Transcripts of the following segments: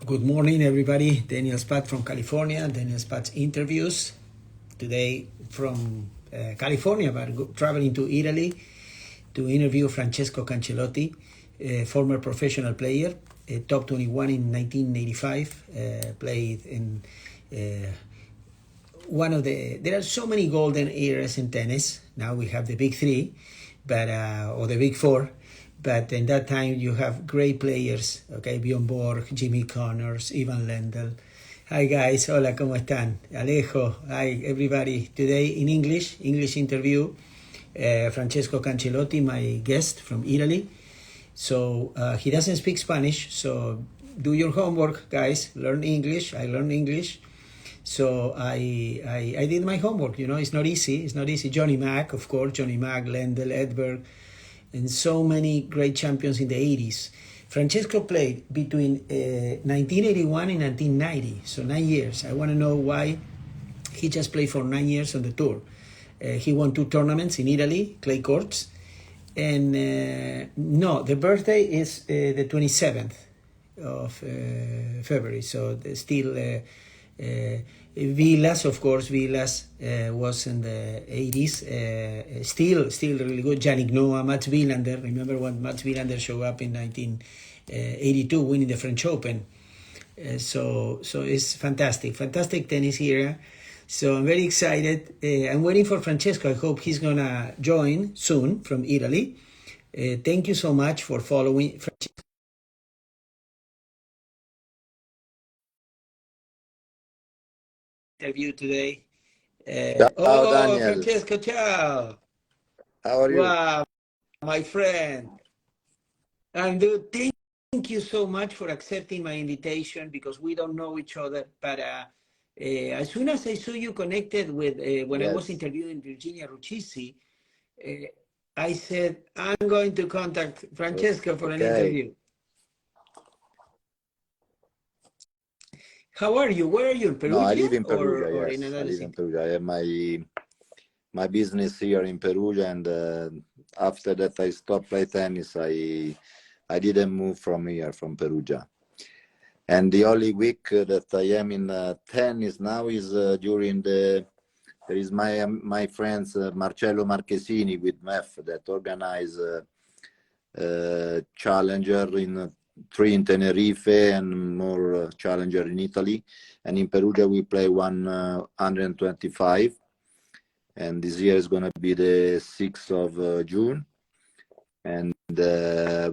Good morning, everybody. Daniel Spat from California. Daniel Spat's interviews today from California, but traveling to Italy to interview Francesco Cancellotti, a former professional player, a top 21 in 1985, played in one of the. There are so many golden eras in tennis. Now we have the big three, but or the big four. But in that time, you have great players, okay? Bjorn Borg, Jimmy Connors, Ivan Lendl. Hi, guys. Hola, ¿cómo están? Alejo. Hi, everybody. Today in English interview. Francesco Cancellotti, my guest from Italy. So he doesn't speak Spanish, so do your homework, guys. Learn English. I learned English. So I did my homework. You know, it's not easy. It's not easy. Johnny Mack, of course. Johnny Mack, Lendl, Edberg, and so many great champions in the 80s. Francesco played between 1981 and 1990, so 9 years. I want to know why he just played for 9 years on the tour. He won 2 tournaments in Italy, clay courts. And no, the birthday is the 27th of February, so still Villas, of course. Villas was in the 80s, still really good. Yannick Noah, Mats Wilander. Remember when Mats Wilander showed up in 1982, winning the French Open? So it's fantastic tennis era. So I'm very excited. I'm waiting for Francesco. I hope he's gonna join soon from Italy. Thank you so much for following interview today. Ciao Daniel, Francesco, ciao. how are you? Wow, my friend. And dude, thank you so much for accepting my invitation because we don't know each other. But as soon as I saw you connected with when I was Yes. interviewing Virginia Ruccisi, uh, I said, I'm going to contact Francesco for an Okay. interview. How are you? Where are you? In No, I Perugia live in Perugia, or in yes. I another live in city? Perugia. I have my business here in Perugia, and after that I stopped play tennis. I didn't move from here, from Perugia. And the only week that I am in tennis now is during there is my friends Marcello Marchesini with MEF that organize challenger in 3 in Tenerife and more challenger in Italy. And in Perugia we play 125. And this year is going to be the 6th of June. And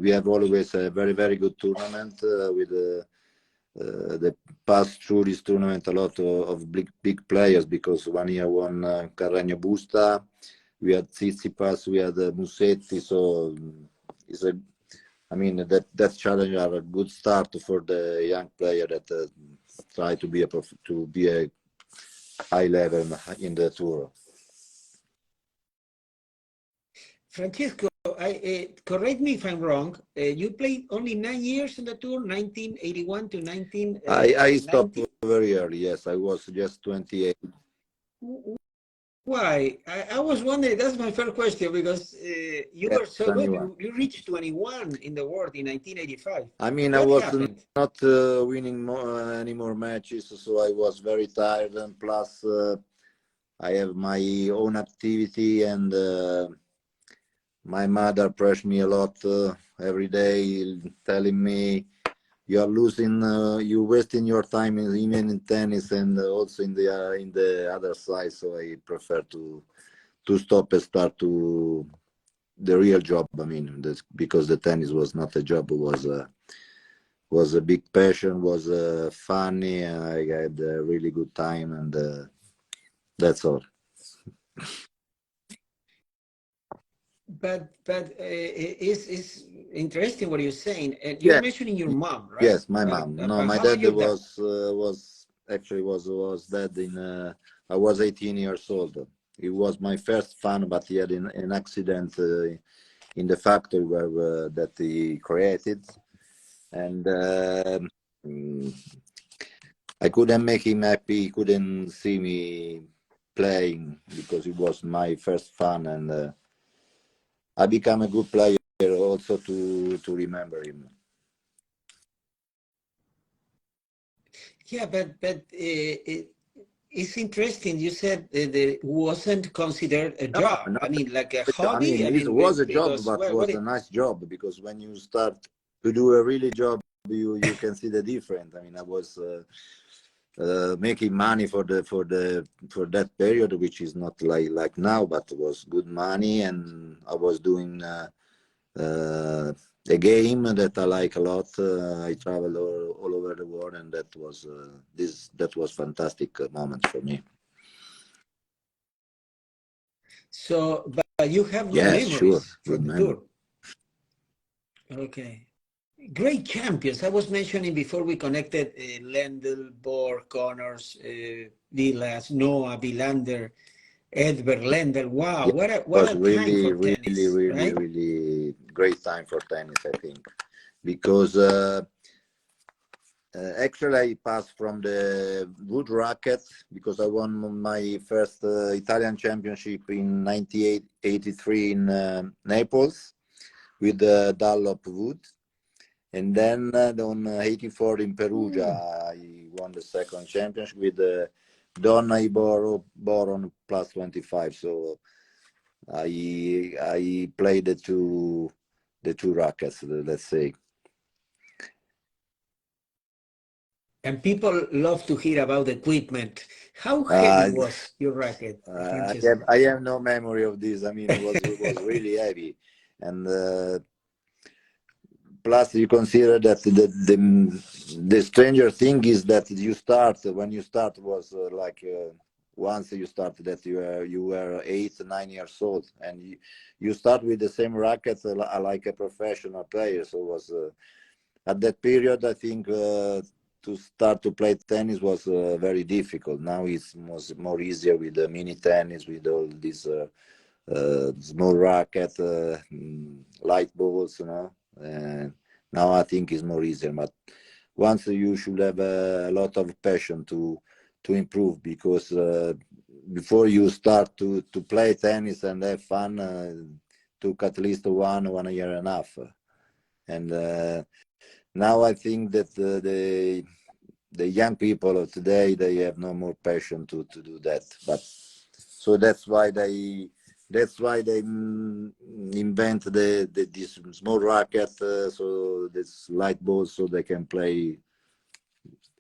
we have always a very good tournament with the passed through this tournament a lot of big players, because one year won Carreño Busta, we had Tsitsipas, we had Musetti, so it's I mean that challenge are a good start for the young player that try to be a high level in the tour. Francesco, correct me if I'm wrong. You played only 9 years in the tour, 1981 to I stopped 1990. very early. Yes, I was just 28. Why? I was wondering, that's my first question, because you Yes, were so good. 21. You reached 21 in the world in 1985. I mean, I What was happened? not winning any more matches, so I was very tired. And plus, I have my own activity, and my mother pressed me a lot every day, telling me, "You are losing, you're wasting your time even in tennis and also in the other side." So I prefer to stop and start to the real job. I mean, because the tennis was not a job; it was a big passion, was funny, and I had a really good time, and that's all. But it's interesting what you're saying. And you're Yeah, mentioning your mom, right? yes, my mom. No, But my how about dad your dad? was actually was dead in. I was 18 years old. He was my first fan, but he had an accident in the factory where that he created, and mm, I couldn't make him happy. He couldn't see me playing because he was my first fan, and I become a good player also to remember him. Yeah, but it's interesting. You said that it wasn't considered a No, job. not I mean, like a I hobby. mean, I it mean, was a job, because but what was a nice job because when you start to do a really job, you can see the difference. I mean, I was making money for that period, which is not like now, but was good money, and I was doing uh, a game that I like a lot. I traveled all over the world, and that was fantastic moment for me. so, but you have good Yes, sure, memories good from the memory. tour. Okay. Great champions. I was mentioning before we connected Lendl, Borg, Connors, Vilas, Noah, Vilander, Edberg, Lendl. Wow, Yeah, what was a time really, for really, tennis, really, right? really great time for tennis, I think, because actually I passed from the wood racket because I won my first Italian championship in 1983 in Naples with the Dunlop wood. And then on 84 in Perugia, Mm. I won the second championship with Donna Boron plus 25. So I played the two rackets, let's say. And people love to hear about the equipment. How heavy Uh, was your racket, I have Francesco? I have no memory of this. I mean, it was really heavy, and plus you consider that the stranger thing is that when you start was once you start that you were 8 9 years old, and you start with the same racket like a professional player. So it was at that period I think to start to play tennis was very difficult. Now it's more easier with the mini tennis with all these small racket, light balls, and now I think it's more easier. But once you should have a lot of passion to improve, because before you start to play tennis and have fun, took at least 1 year and a half. And now I think that the young people of today, they have no more passion to do that. But so that's why they invent this small racket, so this light ball, so they can play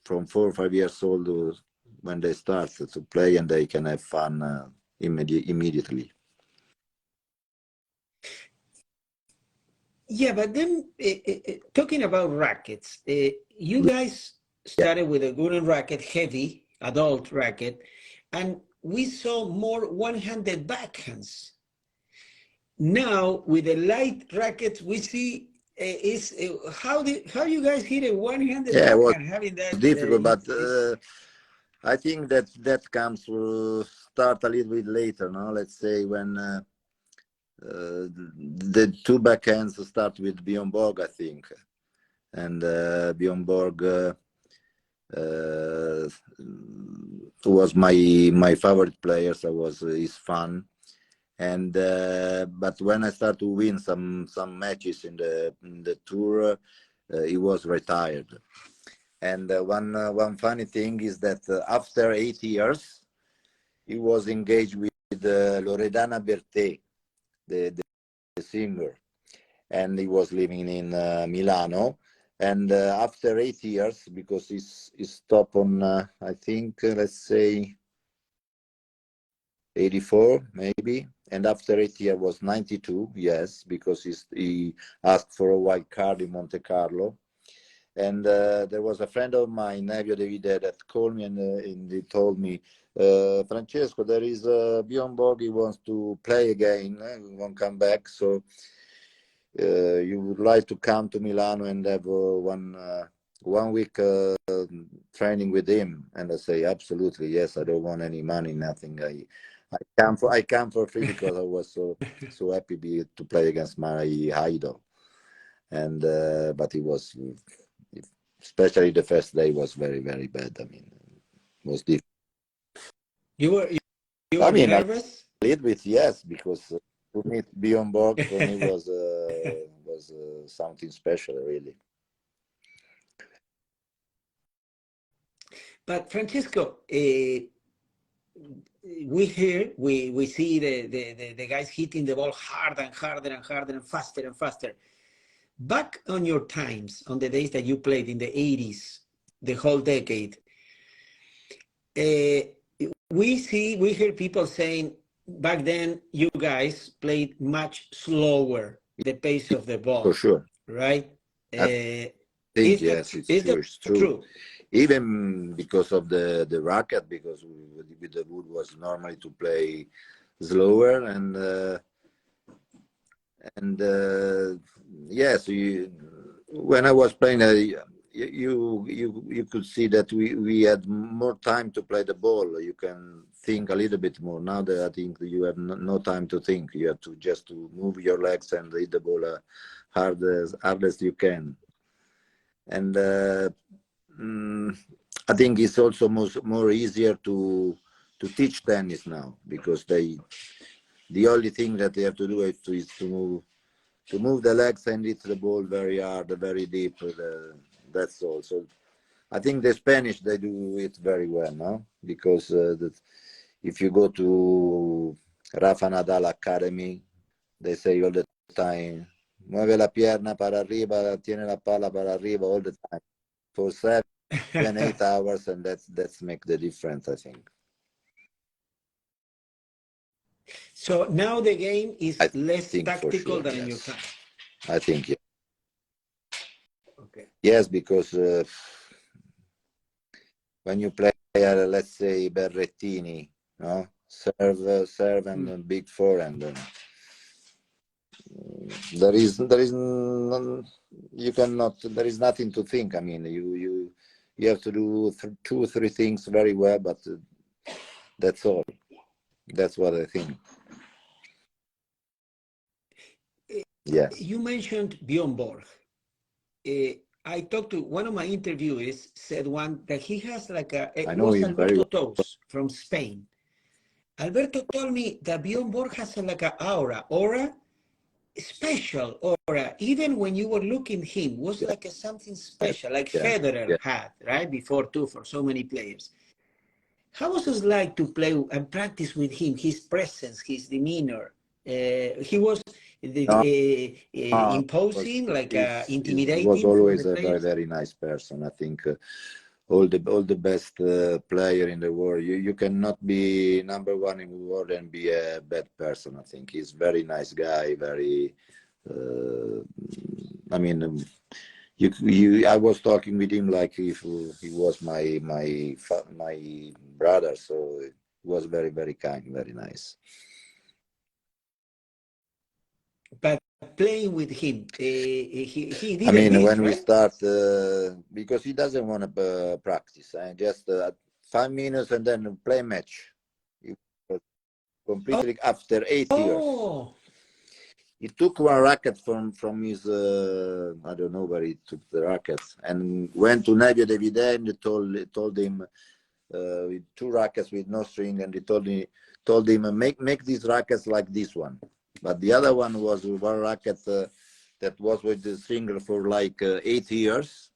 from 4 or 5 years old when they start to play, and they can have fun immediately. Yeah, but then talking about rackets, you guys Yeah, started with a wooden racket, heavy adult racket, and we saw more one-handed backhands. Now with the light rackets, we see is how you guys hit a one-handed yeah, it was backhand having that difficult, but is I think that comes to start a little bit later. No, let's say when the two backhands start with Bjorn Borg, I think, and Bjorn Borg was my favorite player. So was his fun, and but when I start to win some matches in the tour, he was retired. And one funny thing is that after 8 years, he was engaged with Loredana Bertè, the singer, and he was living in Milano. And after 8 years, because he stopped on, I think, let's say 84, maybe. And after 8 years was 92, yes, because he asked for a white card in Monte Carlo. And there was a friend of mine, Nevio Davide, that called me, and he told me, Francesco, there is Bjorn Borg, he wants to play again, he won't come back. So you would like to come to Milano and have 1 week training with him? And I say, absolutely, yes. I don't want any money, nothing. I come for free because I was so happy to play against my idol. And but it was, especially the first day, was very very bad. I mean, it was difficult. you were you I were mean, a nervous? little bit, yes, because to meet Bjorn Borg for me was something special, really. But Francesco, we see the guys hitting the ball harder and harder and harder and faster and faster. Back on your times, on the days that you played in the 80s, the whole decade, we hear people saying back then you guys played much slower the pace of the For ball, sure. right? I think, yes, it's Is true. that It's true. true? Even because of the racket, because with the wood was normally to play slower, and yes, when I was playing, you could see that we had more time to play the ball. You can think a little bit more. Now that I think you have no time to think, you have to just to move your legs and hit the ball hard as you can. And I think it's also more easier to teach tennis now, because the only thing that they have to do is to move the legs and hit the ball very hard, very deep. That's all. So I think the Spanish, they do it very well, no? Because if you go to Rafa Nadal Academy, they say all the time, mueve la pierna para arriba, tiene la pala para arriba all the time for 7, 8 hours, and that's make the difference, I think. So now the game is I less think for tactical sure, than in your yes. time. I think, yeah. Okay. Yes, because when you play, let's say Berrettini, no, serve and big forehand, there is you cannot. There is nothing to think. I mean, you have to do 2 or 3 things very well, but that's all. That's what I think. Yes. You mentioned Bjorn Borg. I talked to one of my interviewees, said one that he has like I it know was him very Alberto well. Tos from Spain. Alberto told me that Bjorn Borg has like an aura, special aura. Even when you were looking him, was like something special, like Yes. Federer Yes. had, right? Before too, for so many players. How was it like to play and practice with him? His presence, his demeanor. He was No, imposing, like he was intimidating for always the a very, players. very nice person. I think all the best player in the world. You cannot be number one in the world and be a bad person. I think he's very nice guy. Very. I mean, I was talking with him like if he was my brother. So he was very, very kind, very nice. But playing with him, he I didn't mean, miss, when we right? start, because he doesn't want to practice, just 5 minutes and then play match. He was completely after 8 years. Oh, He took one racket from his, I don't know where he took the racket, and went to Nevio de Vide and told him with 2 rackets with no string, and he told him make these rackets like this one, but the other one was one racket that was with the string for like 8 years.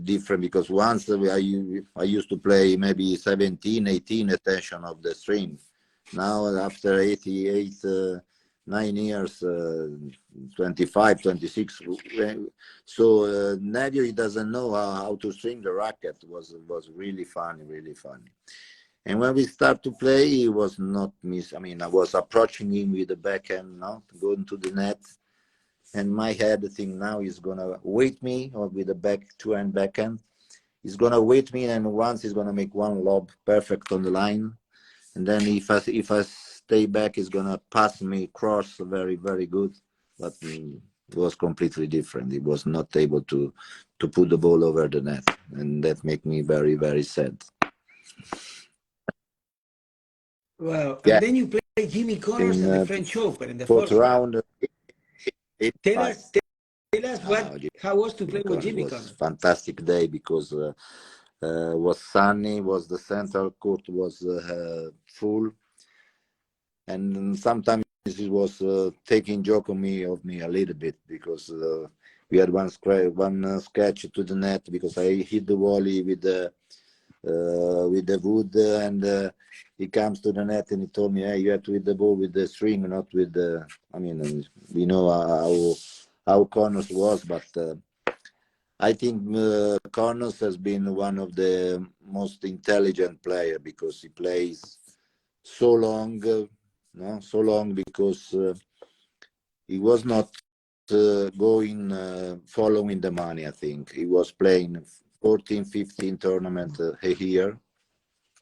Different, because once I used to play maybe 17, 18 attention of the string. Now after 88, 9 years, 25, 26. So Nadio, he doesn't know how to string the racket. Was really funny, really funny. And when we start to play, he was not miss. I mean, I was approaching him with the backhand, not going to the net. And my head thing now is gonna wait me, or with the back 2-hand backhand. He's gonna wait me, and once he's gonna make one lob perfect on the line. And then if I stay back, he's gonna pass me cross very, very good. But it was completely different. He was not able to put the ball over the net, and that made me very, very sad. well, Yeah, and then you play Jimmy Connors in at the French Open in the fourth first round. round, Tell 85. us, tell us how was to play with Jimmy Was Connors. fantastic day, because was sunny, was the central court was full, and sometimes he was taking joke of me a little bit, because we had one sketch to the net because I hit the volley with the wood, and he comes to the net and he told me, "Hey, you have to hit the ball with the string, not with the." I mean, we know how Connors was, but I think Connors has been one of the most intelligent player because he plays so long, no, so long because he was not going following the money. I think he was playing 14, 15 tournament a year.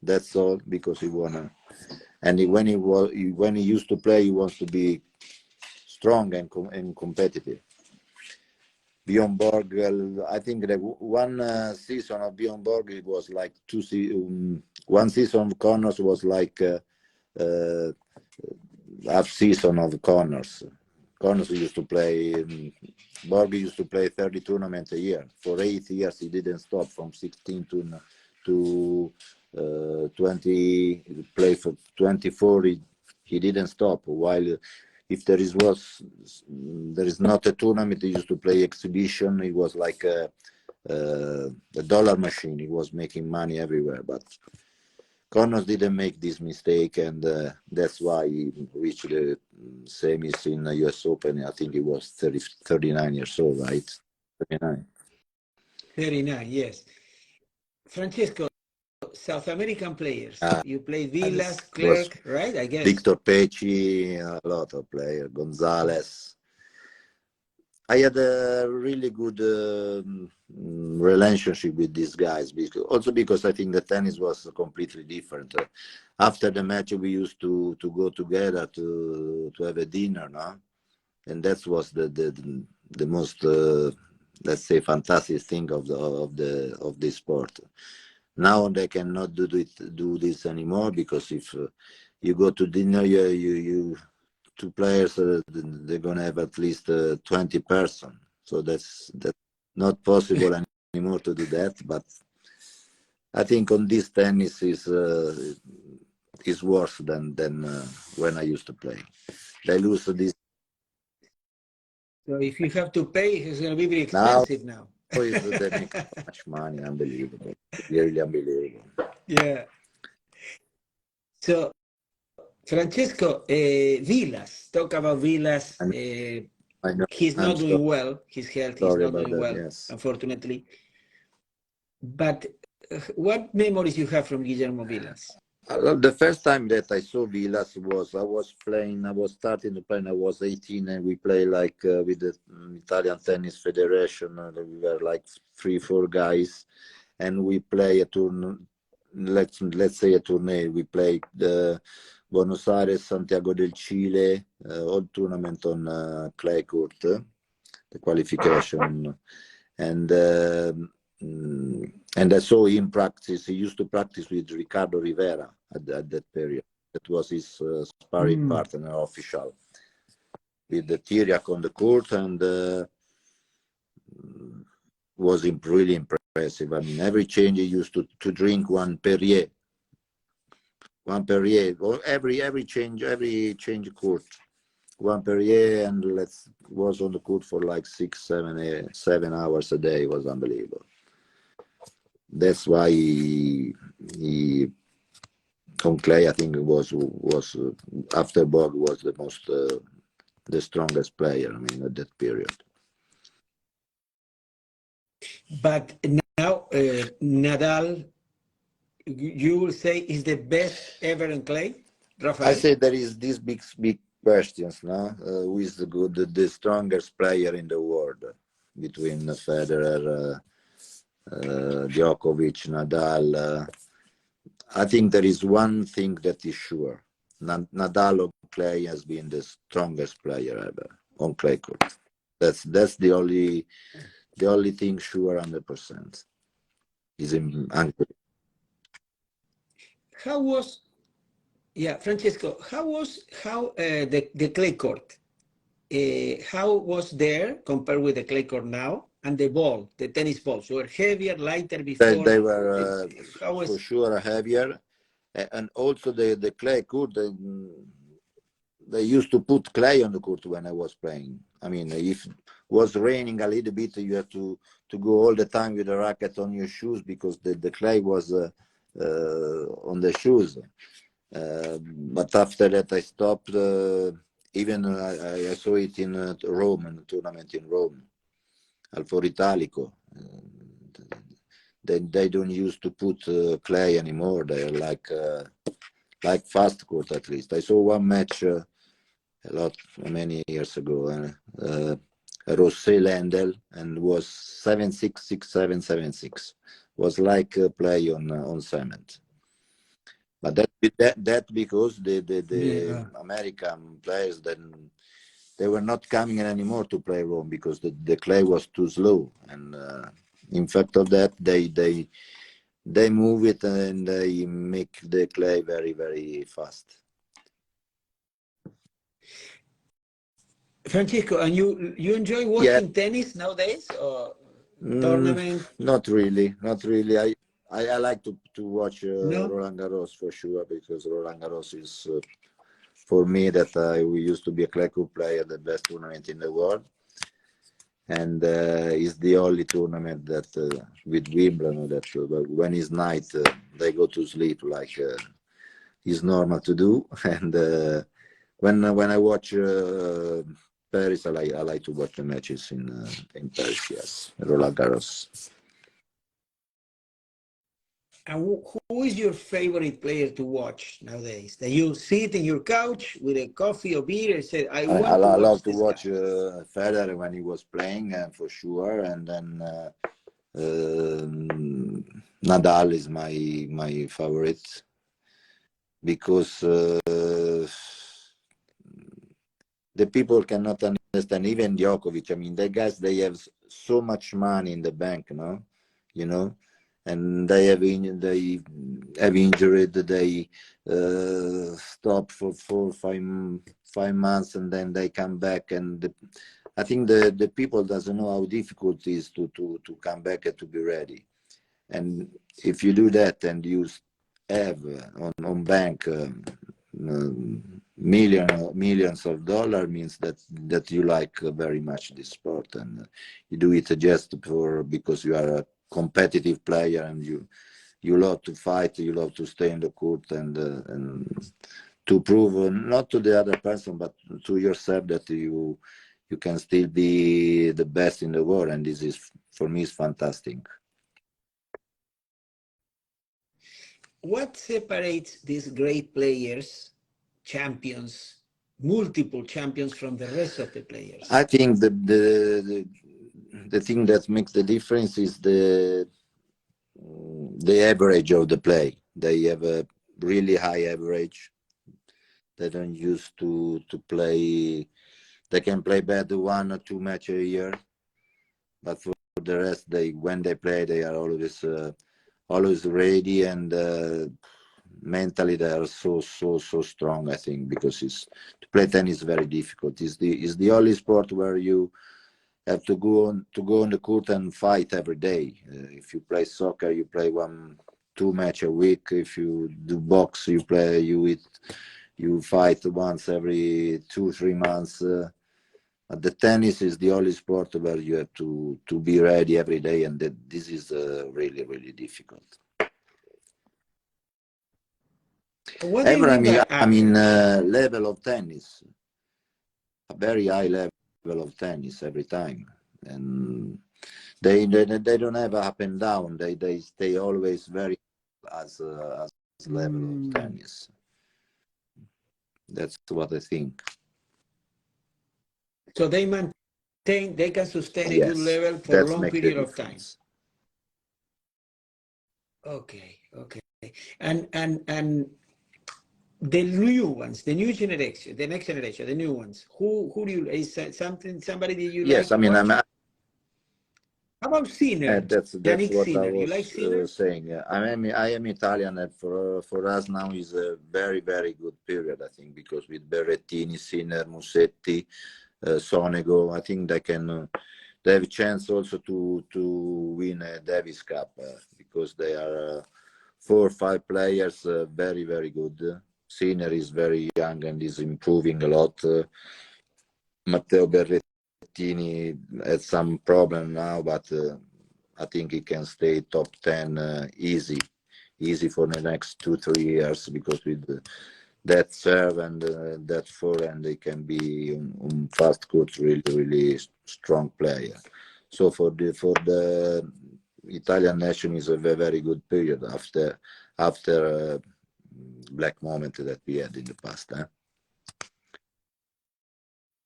That's all because he wanna. And when he used to play, he wants to be strong and competitive. Bjorn Borg, I think that one season of Bjorn Borg it was like one season of Connors was like half season of Connors. Connors used to play. Borg used to play 30 tournaments a year. For 8 years, he didn't stop from 16 to 20. Play for 24. He didn't stop. While if there is not a tournament, he used to play exhibition. He was like a dollar machine. He was making money everywhere. But Connors didn't make this mistake, and that's why he reached the semis in the US Open. I think he was 39 years old, right? 39. 39, yes. Francesco, South American players. You played Villas, Was Clerc, right? I guess. Victor Pecci, a lot of players, Gonzalez. I had a really good relationship with these guys, because I think the tennis was completely different. After the match, we used to go together to have a dinner, no? And that was the most let's say fantastic thing of this sport. Now they cannot do this anymore because if you go to dinner, you two players, they're gonna have at least 20 person. So that's not possible anymore to do that. But I think on this tennis is worse than when I used to play. They lose this. So if you have to pay, it's going to be very expensive now. They make so much money, unbelievable, really unbelievable. Yeah. So Francesco, Villas, talk about Villas. I know. He's not doing well. His health is not doing well, yes. Unfortunately. But what memories you have from Guillermo Villas? The first time that I saw Villas I was starting to play, and I was 18, and we play like with the Italian Tennis Federation. We were like 3-4 guys, and we play a tournament. Let's say a tournament. We played the Buenos Aires, Santiago del Chile, all tournament on clay court, the qualification, and I saw him practice. He used to practice with Ricardo Rivera at that period. That was his sparring partner, official, with the Tiriac on the court, and was really impressive. I mean, every change he used to drink one Perrier, or every change court, one Perrier, and was on the court for like 7 hours a day. It was unbelievable. That's why he on clay, I think it was after Borg was the strongest player. I mean, at that period. But now Nadal, you will say, is the best ever in clay, Rafael? I say there is these big questions now. Who is the strongest player in the world between Federer, Djokovic, Nadal? I think there is one thing that is sure. Nadal on clay has been the strongest player ever on clay court. That's the only thing sure 100%. Is in Angry. Francesco, how the clay court? How was there compared with the clay court now? And the ball, the tennis balls, were heavier, lighter before? They were for sure heavier. And also the clay court, they used to put clay on the court when I was playing. I mean, if was raining a little bit, you have to go all the time with the racket on your shoes because the clay was on the shoes. But after that, I stopped. Even I saw it in Rome, in a tournament in Rome, al Foro Italico. They don't used to put clay anymore. They're like fast court at least. I saw one match many years ago. Rosé Lendl, and was 7-6, 6-7, 7-6. Was like play on cement. But that because the American players then they were not coming anymore to play Rome because the clay was too slow, and in fact of that they move it and they make the clay very, very fast. Francesco, and you enjoy watching tennis nowadays, or tournament? Not really. I like to watch No? Roland Garros for sure, because Roland Garros is for me that we used to be a clay court player, the best tournament in the world, and it's the only tournament that with Wimbledon that when it's night they go to sleep like it's normal to do. And when I watch Paris, I like to watch the matches in Paris. Yes, Roland Garros. And who is your favorite player to watch nowadays? That you sit in your couch with a coffee or beer and say, "I want to watch love to this watch guy." Federer when he was playing, for sure, and then Nadal is my favorite because the people cannot understand. Even Djokovic, I mean, the guys, they have so much money in the bank, you know, and they have injured, they stop for 4 or 5 months, and then they come back. And I think the people doesn't know how difficult it is to come back and to be ready. And if you do that and you have on bank millions of dollars, means that you like very much this sport, and you do it just because you are a competitive player, and you love to fight, you love to stay in the court, and to prove not to the other person but to yourself that you can still be the best in the world. And this is, for me, is fantastic. What separates these great players, champions, multiple champions, from the rest of the players? I think the thing that makes the difference is the average of the play. They have a really high average. They don't used to play. They can play better 1 or 2 matches a year, but for the rest, when they play, they are always ready, and mentally they are so strong. I think because to play tennis is very difficult. It's the only sport where you have to go on the court and fight every day. If you play soccer, you play 1-2 matches a week. If you do box, you fight once every 2-3 months. But the tennis is the only sport where you have to be ready every day, and this is really, really difficult. What do you mean by average? Level of tennis, a very high level of tennis every time, and they don't have up and down. They stay always very as level of tennis. That's what I think. So they can sustain a good level for a long period of time. Okay. And the new ones, the new generation, the next generation, the new ones, who do you, is somebody that you like? Yes, I mean, how about Sinner? That's what Sinner. I was you like Sinner? saying. I am Italian, and for us now is a very, very good period, I think, because with Berrettini, Sinner, Musetti, Sonego, I think they have a chance also to win a Davis Cup, because they are 4 or 5 players very, very good. Sinner is very young and is improving a lot. Matteo Berrettini Berrettini had some problem now, but I think he can stay top 10 easy for the next 2-3 years, because with that serve and that forehand, he can be on fast court really strong player. So for the Italian nation is a very good period after black moment that we had in the past.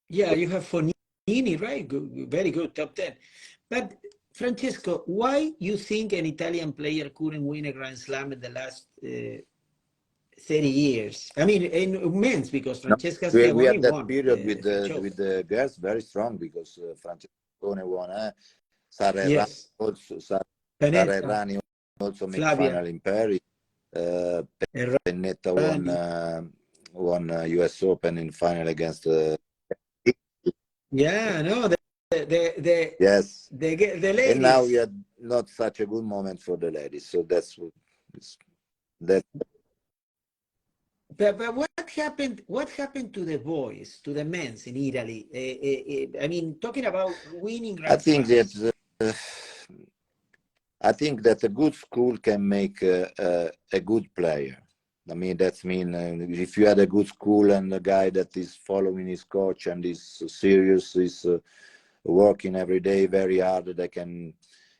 Yeah, you have Fognini, right? Good, very good, top 10. But Francesco, why you think an Italian player couldn't win a Grand Slam in the last 30 years? I mean, in men's, because No, Francesca we Schiavone had that won period the French Open. with the girls very strong, because Francesco won. Sara Errani Yes, also, Sara Panetta, Errani also make Flavia, final in Paris. Uh, Pennetta Errani. won US Open in final against. Yeah, no, Yes, the and now we ladies. had not such a good moment for the ladies. So that. But what happened? What happened to the boys, to the men's in Italy? I mean, talking about winning I Grand think Slams. that I think that a good school can make a good player. I mean, that's mean if you had a good school and a guy that is following his coach and is serious, is working every day very hard, they can.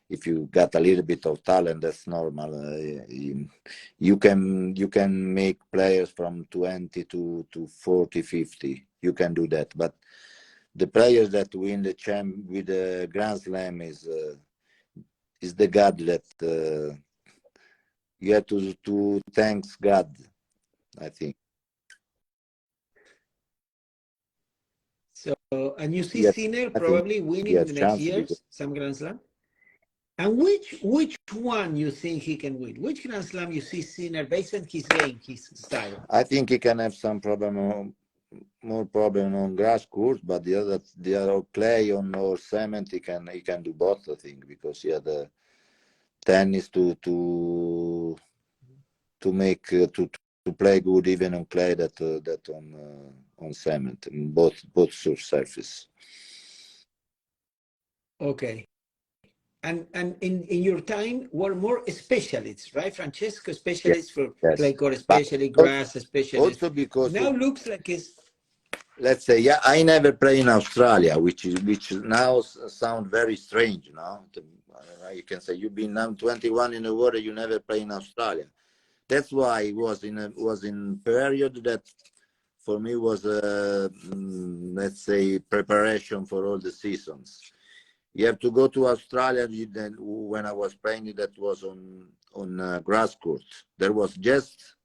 If you got a little bit of talent, that's normal. You can make players from 20 to 40, 50. You can do that. But the players that win the champ with the Grand Slam is the God that you have to thanks God, I think. So, and you see Yes, Sinner I think probably he winning has the next chance because years some Grand Slam. And which one you think he can win? Which Grand Slam you see Sinner based on his game, his style? I think he can have some more problem on grass court, but the other clay on or cement, he can do both, I think, because he had the tennis to make to play good even on clay that on cement, in both surface. Okay. And in your time were more specialists, right? Francesco Yes, specialists for yes, clay court, but especially grass specialists. also because Now looks like it's let's say, yeah, I never play in Australia, which now sound very strange. Now you can say you've been now 21 in the world, you never play in Australia. That's why it was in period that for me was let's say preparation for all the seasons. You have to go to Australia. Then when I was playing, that was on grass court. There was just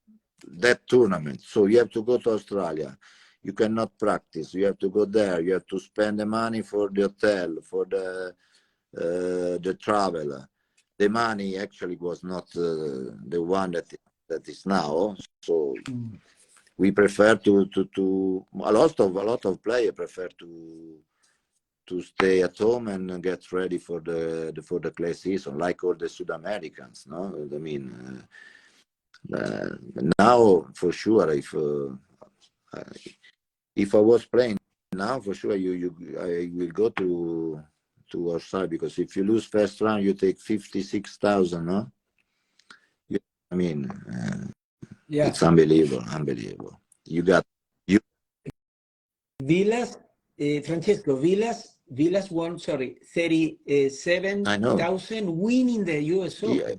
that tournament, so you have to go to Australia. You cannot practice. You have to go there. You have to spend the money for the hotel, for the travel. The money actually was not the one that is now. So we prefer to a lot of players prefer to stay at home and get ready for the clay season, like all the South Americans. No, I mean now for sure if I was playing now, for sure I will go to our side, because if you lose first round, you take 56,000. No, I mean yeah. it's unbelievable. You got you. Villas, Francesco Villas won, sorry, I know. 37,000 winning the US Yeah,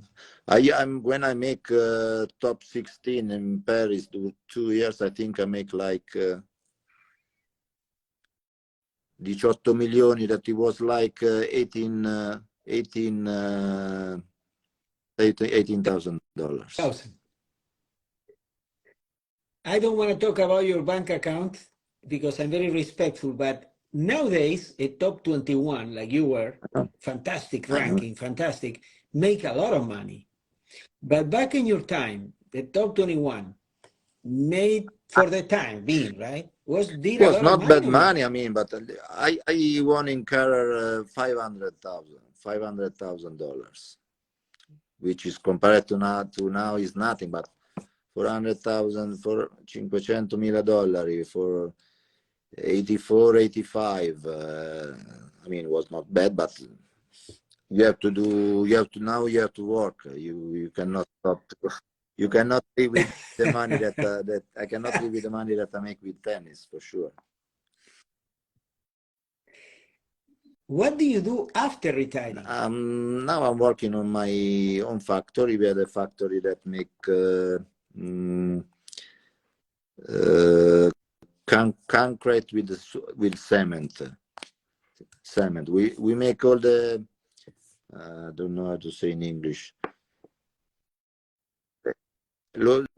Open. I'm when I make top 16 in Paris 2 years, I think I make like 18 milioni. That it was like 18,000 dollars. I don't want to talk about your bank account because I'm very respectful, but nowadays a top 21 like you were, fantastic I know. ranking, fantastic, make a lot of money. But back in your time, the top 21 made for the time being, right? Did a Was lot of not money bad or not? money. I mean, but I won in career $500,000, which is compared to now is nothing. But 400,000 for $500,000 for 84, 85. I mean, it was not bad, but you have to do. You have to now. You have to work. You cannot stop. You cannot live with the money that I cannot live with the money that I make with tennis for sure. What do you do after retiring? Now I'm working on my own factory. We had a factory that make concrete with cement. Cement. We make all the. I don't know how to say in English.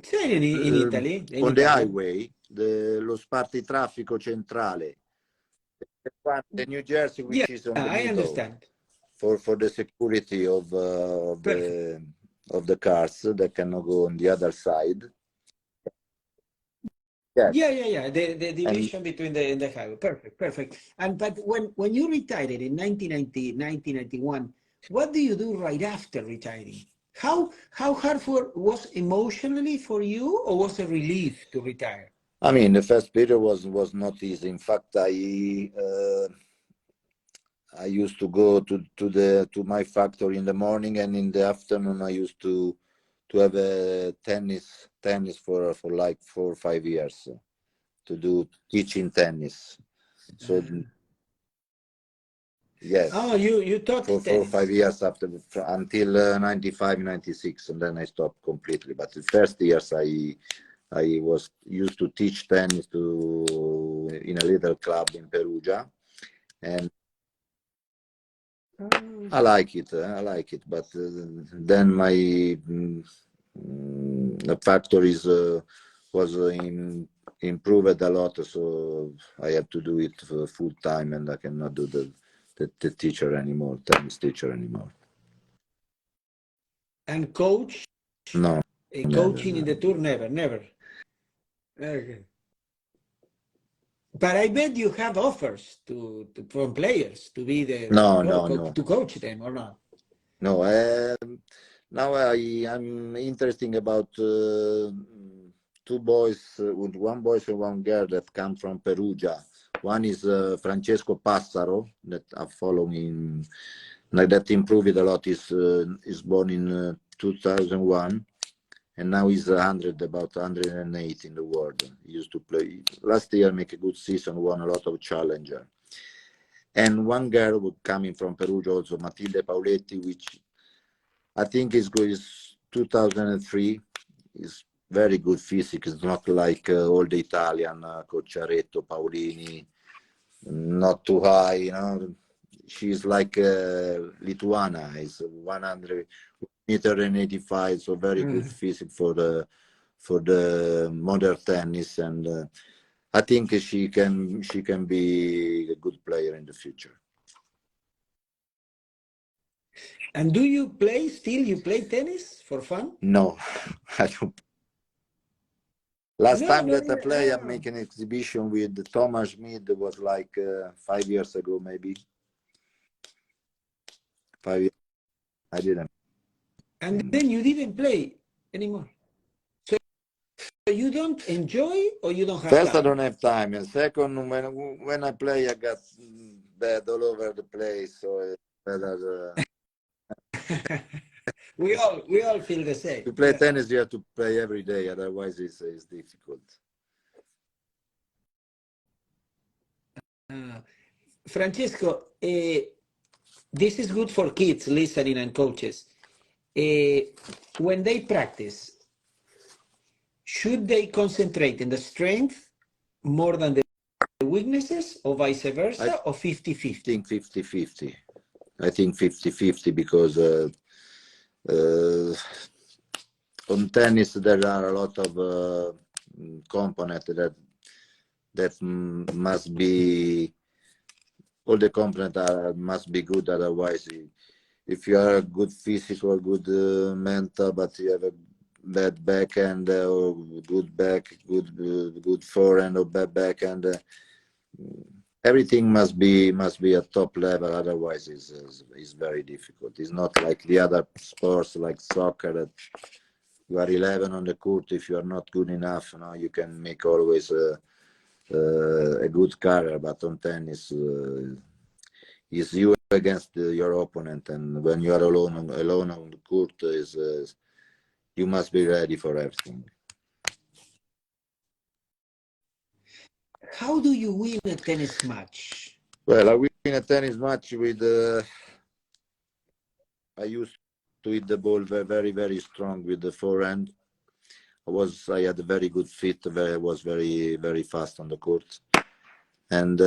Say in Italy, in On the Italian. highway, lo spartitraffico centrale, the New Jersey, which is on the I middle, understand. for the security of the cars that cannot go on the other side. Yes. Yeah. The division between the highway. Perfect. And but when you retired in 1991, what do you do right after retiring? How hard was emotionally for you, or was it a relief to retire? I mean, the first period was not easy. In fact, I used to go to my factory in the morning, and in the afternoon I used to have a tennis for like 4 or 5 years to do teaching tennis. So yes. Oh, you taught for 4 or 5 tennis. years after until 95, 96, and then I stopped completely. But the first years I was used to teach tennis in a little club in Perugia, and I like it. But then my the factories was improved a lot, so I have to do it full time, and I cannot do the teacher anymore, tennis teacher anymore. And coach? No, Coaching in never. the tour? Never. Okay. But I bet you have offers from players to be No. to coach them, or not? No, now I'm interested about two boys, one boy and one girl that come from Perugia. One is Francesco Passaro that I follow him, like that improved a lot. Is born in 2001, and now he's about 108 in the world. He used to play last year, make a good season, won a lot of challenger. And one girl coming from Perugia also, Matilde Pauletti, which I think is good. Is 2003. Is very good physics. It's not like all the Italian, Cocciaretto, Paolini, not too high. She's like Lituana. Is 100 meter and 85. So very good physics for the modern tennis, and I think she can be a good player in the future. And do you play still? You play tennis for fun? No, I don't. Last time that I play, I make an exhibition with Thomas Schmid. It was like 5 years ago, maybe. 5 years. I didn't. And then you didn't play anymore. So you don't enjoy, or you don't have First, time? I don't have time, and second, when I play, I got bad all over the place. So it's better. We all feel the same. To play tennis, you have to play every day. Otherwise, it's difficult. Francesco, this is good for kids listening and coaches. When they practice, should they concentrate in the strength more than the weaknesses, or vice versa, or 50-50? I think 50-50. I think 50-50 because on tennis there are a lot of components that must be, all the components must be good. Otherwise, if you are good physical, good mental, but you have a bad backhand or good good forehand or bad backhand, everything must be at top level. Otherwise, is very difficult. It's not like the other sports like soccer that you are 11 on the court. If you are not good enough, you can make always a good career, but on tennis, is you against your opponent, and when you are alone on the court, you must be ready for everything. How do you win a tennis match? Well, I win a tennis match with. I used to hit the ball very, very strong with the forehand. I had a very good fit. I was very, very fast on the court, and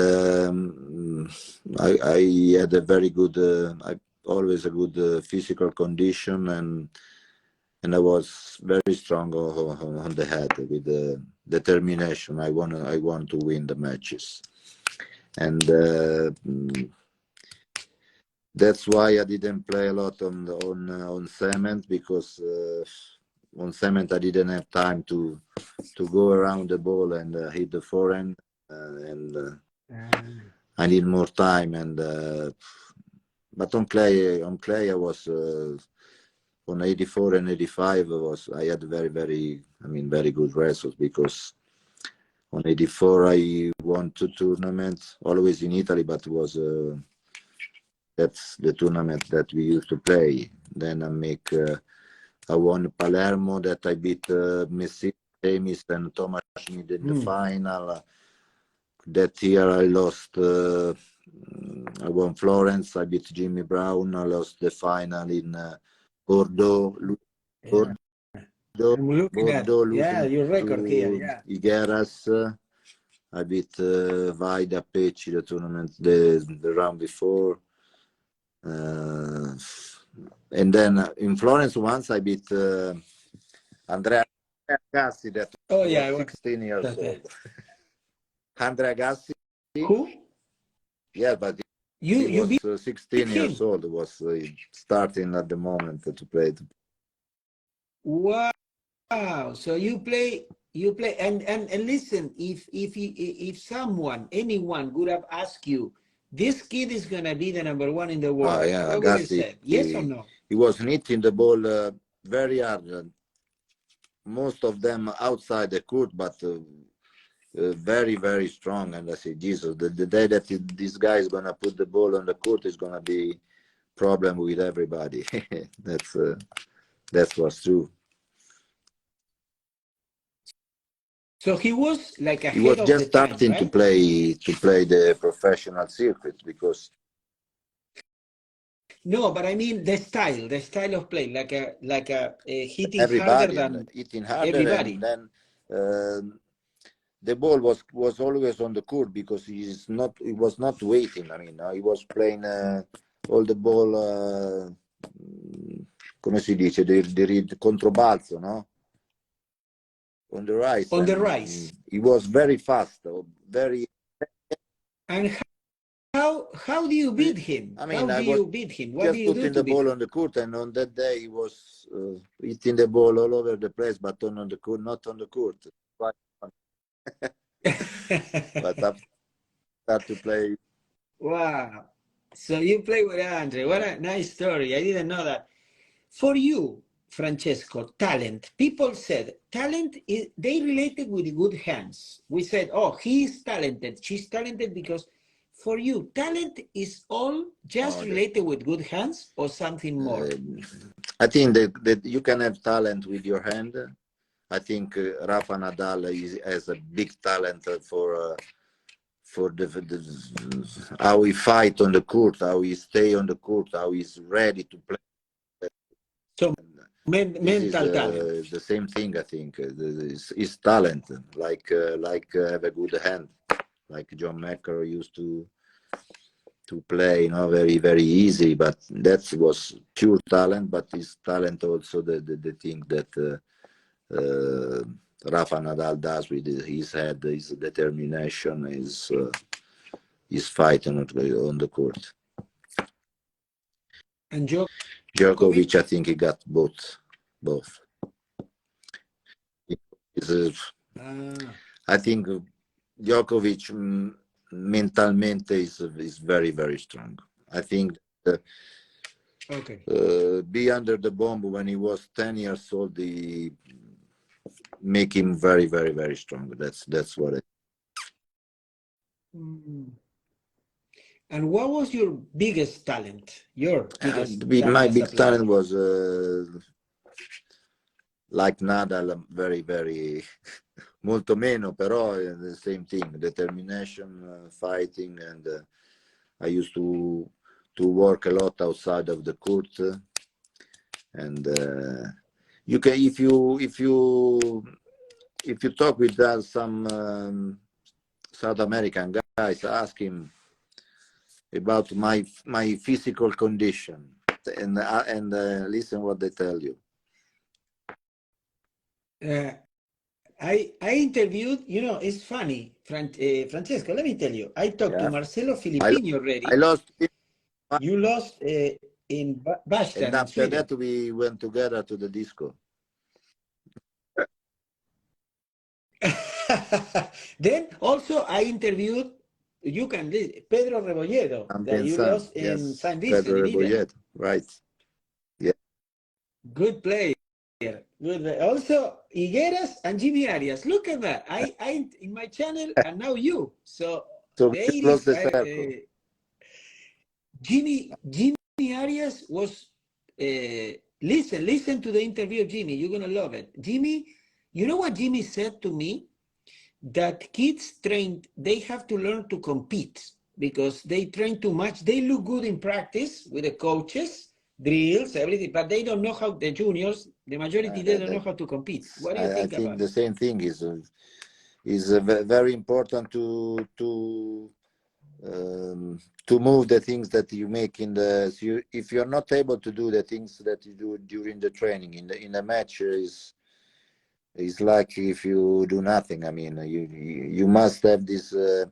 I had a very good. Always a good physical condition, and I was very strong on the head with determination. I want to win the matches, and that's why I didn't play a lot on cement, because on cement I didn't have time to go around the ball and hit the forehand, and I need more time. And but on clay I was on 84 and 85 I had very good results, because on 84 I won 2 tournaments, always in Italy, but it was that's the tournament that we used to play. Then I won Palermo, that I beat Messi, James, and Thomas Schmid in the final. That year I lost. I won Florence. I beat Jimmy Brown. I lost the final in Bordeaux. Yeah. I'm looking at your record here. Yeah. Higueras. I beat Vaida Pecci, the tournament, the round before. And then in Florence once I beat Andrea Agassi, that was 16 years old. Andrea Agassi. Who? Yeah, but he was 16 years old. He was starting at the moment to play. Wow! So you play, and listen. If anyone would have asked you, this kid is gonna be the number one in the world, what would you say? Yes or no? He was hitting the ball very hard. Most of them outside the court, but very, very strong. And I say, Jesus, the day that this guy is gonna put the ball on the court is gonna be problem with everybody. That's what's true. So he was like he was just starting to play the professional circuit, because no, but I mean the style of play, like a hitting everybody harder than hitting harder, everybody. and then the ball was always on the court, because he was not waiting. I mean, he was playing all the ball. Come si dice? The controbalzo, no? On the rise. On the rise. He was very fast, very. And how do you beat him? I mean, how do you beat him? What do you do putting to the ball him? on the court, and on that day he was hitting the ball all over the place, but on the court, not on the court. But I start to play. Wow! So you play with Andre. What a nice story. I didn't know that. For you, Francesco, talent. People said talent is, they related with good hands. We said, oh, he's talented, she's talented, because for you, talent is all just related with good hands, or something more? I think that you can have talent with your hand. I think Rafa Nadal has a big talent for how he fight on the court, how he stay on the court, how he's ready to play. So mental talent. The same thing, I think. Is talent, like have a good hand, like John McEnroe used to play, very, very easy. But that was pure talent. But his talent also the thing that Rafa Nadal does with his head, his determination, his fight on the court. And Djokovic, I think he got both. I think Djokovic mentalmente is very, very strong. I think be under the bomb when he was 10 years old, he make him very, very, very strong. That's what it Mm. And what was your biggest talent? Your biggest My talent as a big talent player? was like Nadal, very, very molto meno, però the same thing, determination, fighting, and I used to work a lot outside of the court, and you can if you talk with some South American guys, ask him about my physical condition, and listen what they tell you. Uh, I interviewed, it's funny, Francesco, let me tell you, I talked to Yeah, Marcelo I Filippini I already. lost, You lost in and Bashtan in after Sweden. that we went together to the disco. Then also I interviewed, you can read, Pedro Rebolledo, I'm that you pensando, lost in yes, St. Vincent Pedro in Italy. Rebollet, right? Yeah, Good player. Good. Also, Higueras and Jimmy Arias. Look at that. I in my channel, and now you. So so the we close 80s, the circle. Jimmy Arias was. Listen to the interview of Jimmy. You're gonna love it. Jimmy, you know what Jimmy said to me? That kids trained, they have to learn to compete because they train too much. They look good in practice with the coaches, drills, everything, but they don't know how, the juniors, the majority, they don't know how to compete. What do you I think think about the it? same thing is very important to move the things that you make in the. So if you're not able to do the things that you do during the training in the match is like if you do nothing. I mean, you must have this uh,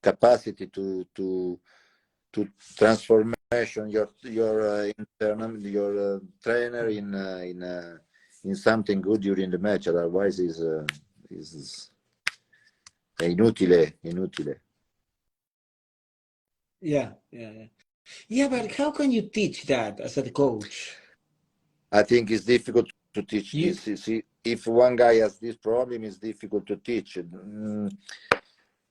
capacity to transformation your internal your trainer in something good during the match. Otherwise, is inutile. Yeah. Yeah, but how can you teach that as a coach? I think it's difficult to teach You, this. You see, if one guy has this problem, it's difficult to teach.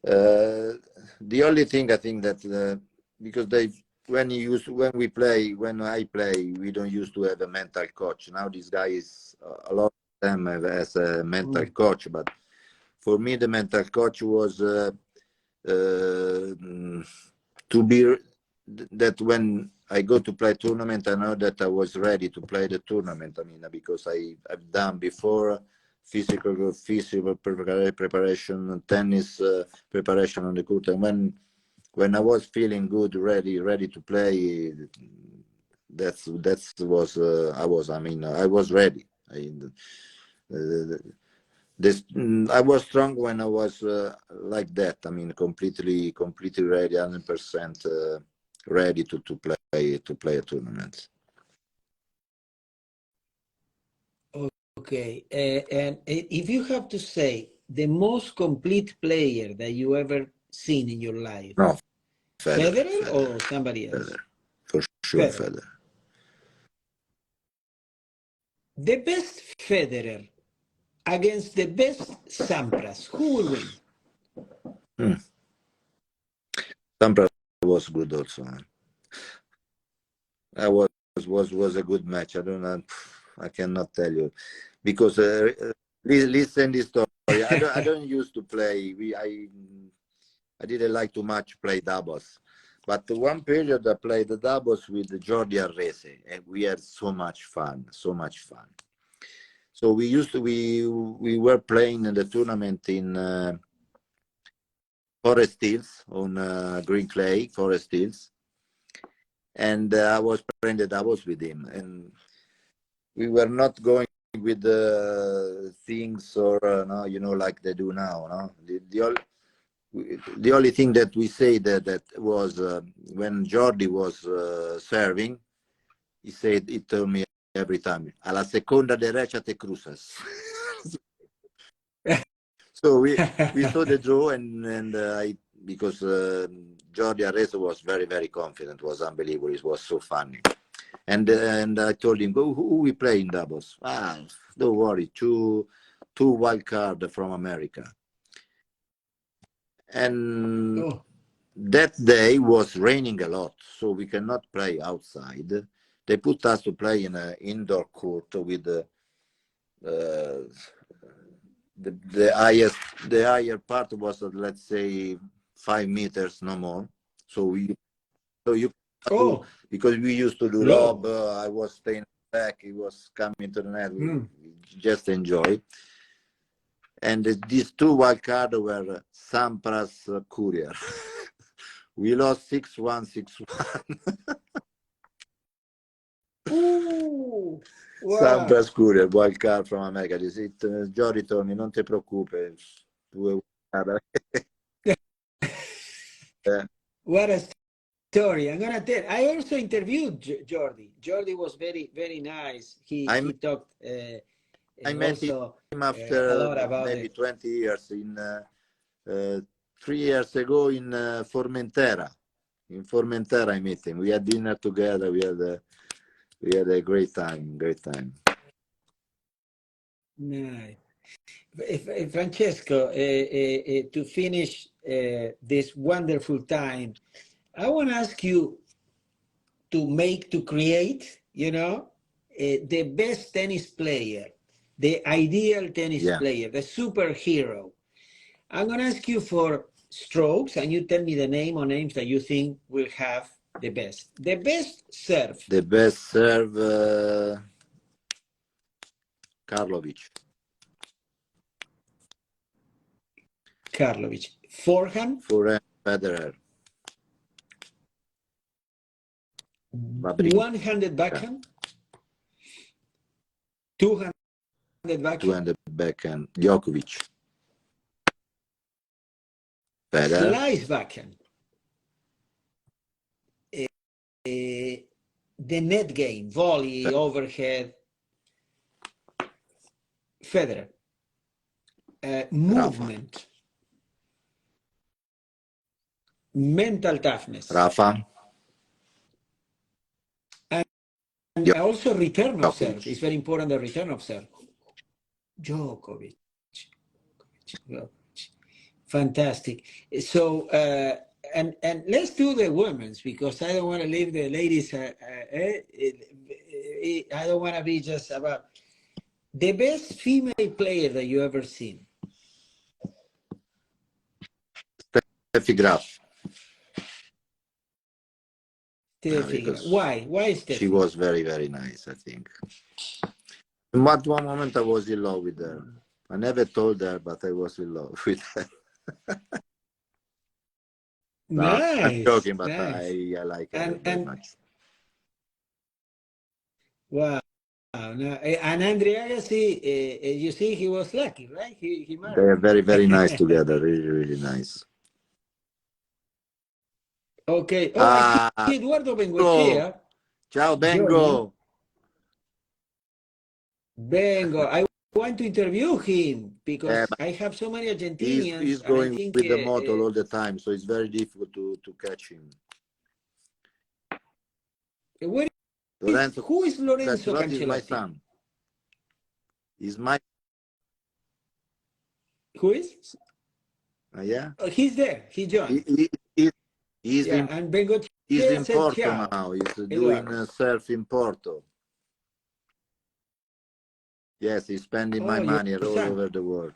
The only thing I think that because they when I play, we don't used to have a mental coach. Now these guys, a lot of them have as a mental mm, coach, but for me the mental coach was to be that when I go to play tournament, I know that I was ready to play the tournament. I mean, because I've done before physical preparation, tennis preparation on the court, and when I was feeling good, ready to play, that's was I was ready. Uh, I was strong when I was like that. I mean, completely ready, 100% ready to play a tournament. okay. And if you have to say the most complete player that you ever seen in your life, No, Federer or somebody else? Federer, for sure, Federer. Federer. The best Federer against the best Sampras, who will win? Hmm. Sampras was good also. I was a good match. I don't know. I cannot tell you because listen this story. I don't used to play. I didn't like too much play doubles, but the one period I played the doubles with Jordi Arrese, and we had so much fun, so much fun. So we were playing in the tournament in Forest Hills on green clay, Forest Hills, and I was playing the doubles with him, and we were not going with the things or no, like they do now. No, the only thing that we say that was when Jordi was serving, he told me every time, "Alla seconda derecha te cruzas." So we saw the draw, and I because Jordi Arezzo was very very confident, was unbelievable. It was so funny, and I told him, "Go, who we play in doubles? Ah, don't worry, two wild card from America." And Oh, that day was raining a lot, so we cannot play outside. They put us to play in an indoor court with uh, the highest, the higher part was let's say 5 meters, no more. So you do, oh, because we used to do lob. low. I was staying back. He was coming to the net. Mm. We just enjoy. And these two wild cards were Sampras Courier. We lost 6-1, 6-1. Ooh, wow. Sampras Courier, wild card from America. This it, Jody told me, non te preoccupe. What a story. I'm gonna tell. I also interviewed Jordi. Jordi was very, very nice. I He talked I met also him a after lot about maybe it. 20 years in 3 years ago in Formentera. In Formentera, I met him. We had dinner together. We had a great time. Great time. Nice. Francesco, to finish this wonderful time, I want to ask you to create, the best tennis player, the ideal tennis Yeah. player, the superhero. I'm going to ask you for strokes, and you tell me the name or names that you think will have the best. The best serve, The best serve, Karlovic. Karlovic. Forehand, Forehand, Federer. Wawrinka. one-handed backhand, two-handed backhand, Two-handed backhand, Djokovic. Federer. slice backhand. The net game, volley, overhead, Federer. Rafa. Movement, mental toughness, Rafa. and also return of serve. It's Djokovic. very important, the return of serve. Djokovic. Fantastic. So, and let's do the women's, because I don't want to leave the ladies. I don't want to be just about the best female player that you ever seen. Steffi Graf. Steffi. Why? Why Steffi? She was very, very nice, I think. At one moment, I was in love with her. I never told her, but I was in love with her. No, Nice. I'm joking, but nice. I like her very much. Wow. And Andre Agassi, you see, he was lucky, right? He married. They are very, very nice together. Really, really nice. Okay. Oh, I see Eduardo Bengoechea. Ciao, Bengo. Bengo. I want to interview him because I have so many Argentinians. He's going with the motor all the time, so it's very difficult to catch him. Who is Lorenzo Cancellotti? Is my son. He's my. Who is? Yeah. Oh, he's there. He joined. He's in. And Bengoechea He's in said Porto ciao. now. He's doing surf in Porto. Yes, he's spending my money all over the world.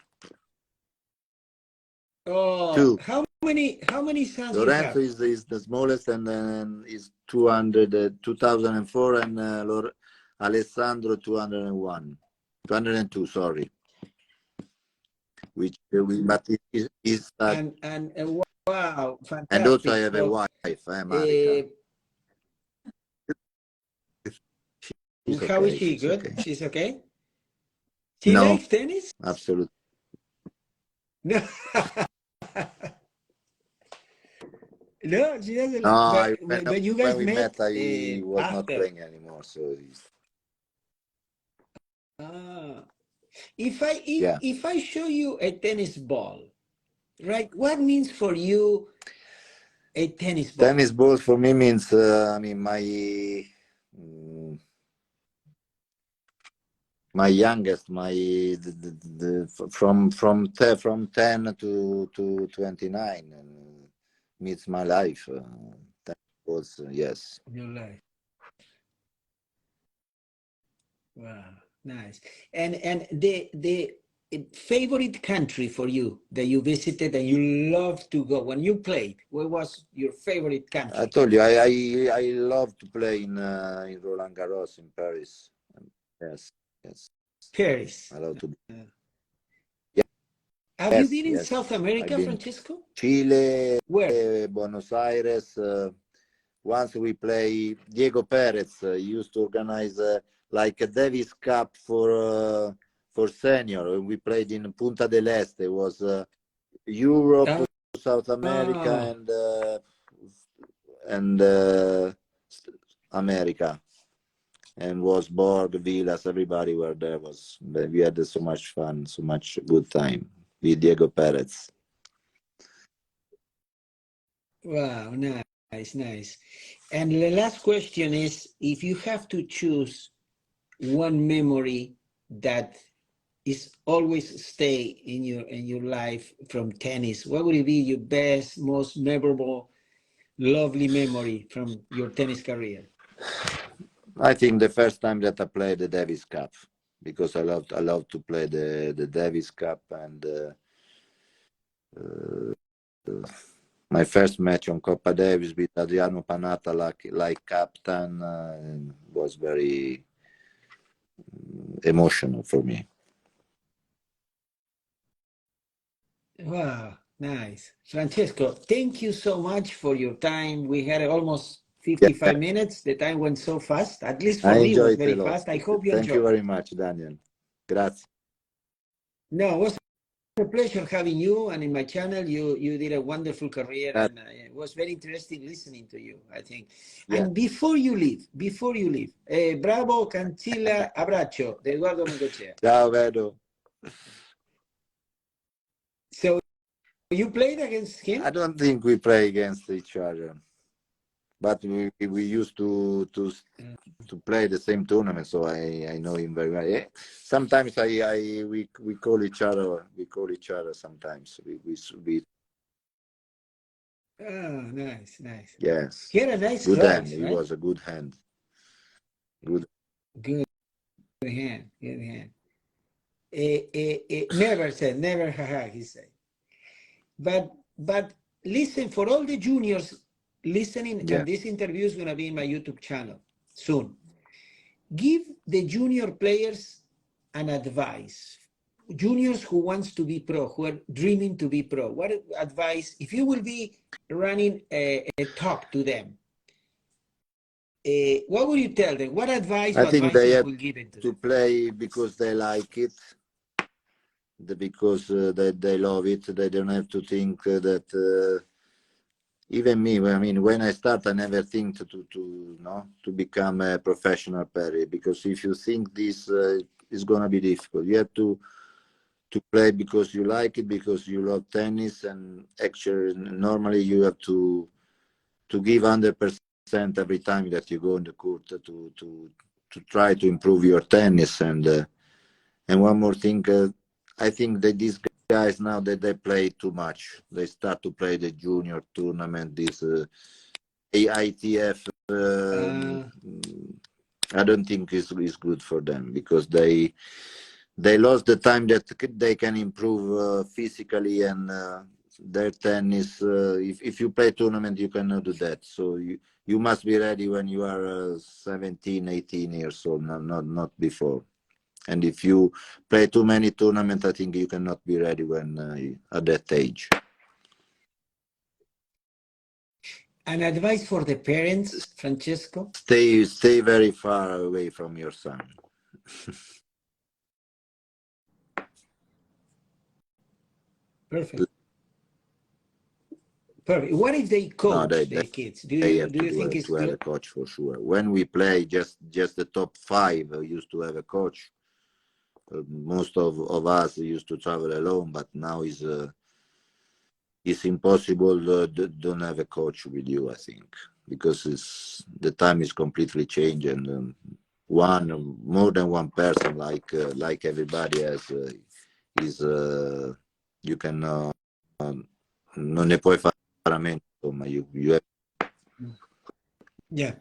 Oh, two. How many sons Lorenzo you have? is the smallest, and then is 2004, and Alessandro 202. Sorry. But he's and wow, fantastic. And also I have a wife, Marika. How is she? Good? Okay. She's okay? She likes tennis? Absolutely. No. No, she doesn't. No, but you guys when we met, I was after. not playing anymore. So if I show you a tennis ball, right? What means for you a tennis ball? Tennis ball for me means my My youngest, from 10 to 29, meets my life. That was yes. Your life. Wow, nice. And the favorite country for you that you visited and you love to go when you played, what was your favorite I country? told you I love to play in Roland Garros in Paris. Yes, yes. Paris. I love to. Have you Yes, been in yes. South I've America, been Francesco? Chile, Where? Buenos Aires. Once we play Diego Perez used to organize like a Davis Cup for senior. We played in Punta del Este. It was Europe, Oh, South America, oh, and America. And was Borg, Villas, everybody were there. We had so much fun, so much good time with Diego Perez. wow, nice, nice. And the last question is, if you have to choose one memory that is always stay in your life from tennis, what would it be your best, most memorable, lovely memory from your tennis career? I think the first time that I played the Davis Cup, because I love to play the Davis Cup, and uh, my first match on Coppa Davis with Adriano Panatta like captain was very emotional for me. Wow, nice. Francesco, thank you so much for your time. We had almost Yeah, 55 minutes. The time went so fast. At least I for me, it was enjoyed it very a lot. fast. I hope you Thank you enjoyed. very much, Daniel. Grazie. No, it was a pleasure having you. And in my channel, you did a wonderful career, and it was very interesting listening to you, I think. Yeah. And before you leave, bravo, Cancilla, abbraccio, de Eduardo Mengochea. Ciao, Vedo. So you played against him? I don't think we play against each other, but we used to play the same tournament, so I know him very well. Yeah. Sometimes we call each other. We call each other sometimes. We Oh, nice, nice. yes. He had a nice Good hand. slice, He right? was a good hand. Good. Good hand, good hand. Never said, never, haha, he said. But listen, for all the juniors listening, Yeah. and this interview is going to be in my YouTube channel soon. Give the junior players an advice. Juniors who wants to be pro, who are dreaming to be pro. What advice, if you will be running a talk to them, what would you tell them? What advice I or think they advices have will give it to to them? play because they like it, because they love it. They don't have to think that. Even me, I mean, when I start, I never think to become a professional player, because if you think this is gonna be difficult. You have to play because you like it, because you love tennis, and actually normally you have to give 100% every time that you go in the court to try to improve your tennis. And one more thing, I think that these guys now that they play too much, they start to play the junior tournament, this AITF. Uh, I don't think is good for them, because they lost the time that they can improve physically, and their tennis. If you play tournament, you cannot do that. So you must be ready when you are 17, 18 years old, not before. And if you play too many tournaments, I think you cannot be ready when at that age. an advice for the parents, Francesco? Stay very far away from your son. Perfect. Perfect. What if they No, coach the kids? they have Do you think it's to have a good? coach for sure. When we play, just the top five used to have a coach. Most of us used to travel alone, but now it's impossible. Don't have a coach with you, I think, because the time is completely changed, and more than one person, like everybody has, is you can non ne puoi fare a meno, insomma, you have. Yeah.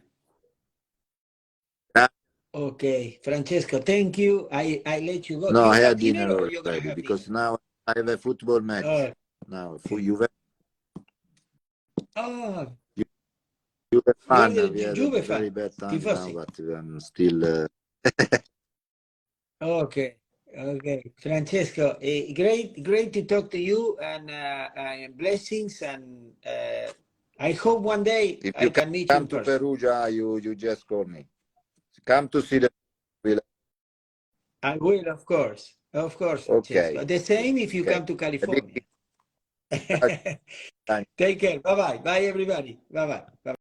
Ah, Okay, Francesco, thank you. I let you go. Do no, you I have had dinner dinner or you're gonna already have because dinner? now I have a football match. Now for Okay. Oh, Juve you're fan, the we had a Juve very fan, bad time now, tifosi. but I'm still. Okay, okay, Francesco, great to talk to you, and blessings, and I hope one day If I you can meet you come in to person. Perugia, you just call me. Come to see the. I will, of course, Francesco. Okay. The same if you Okay. come to A big California. thank Take care. Bye bye. Bye everybody. Bye bye. Bye.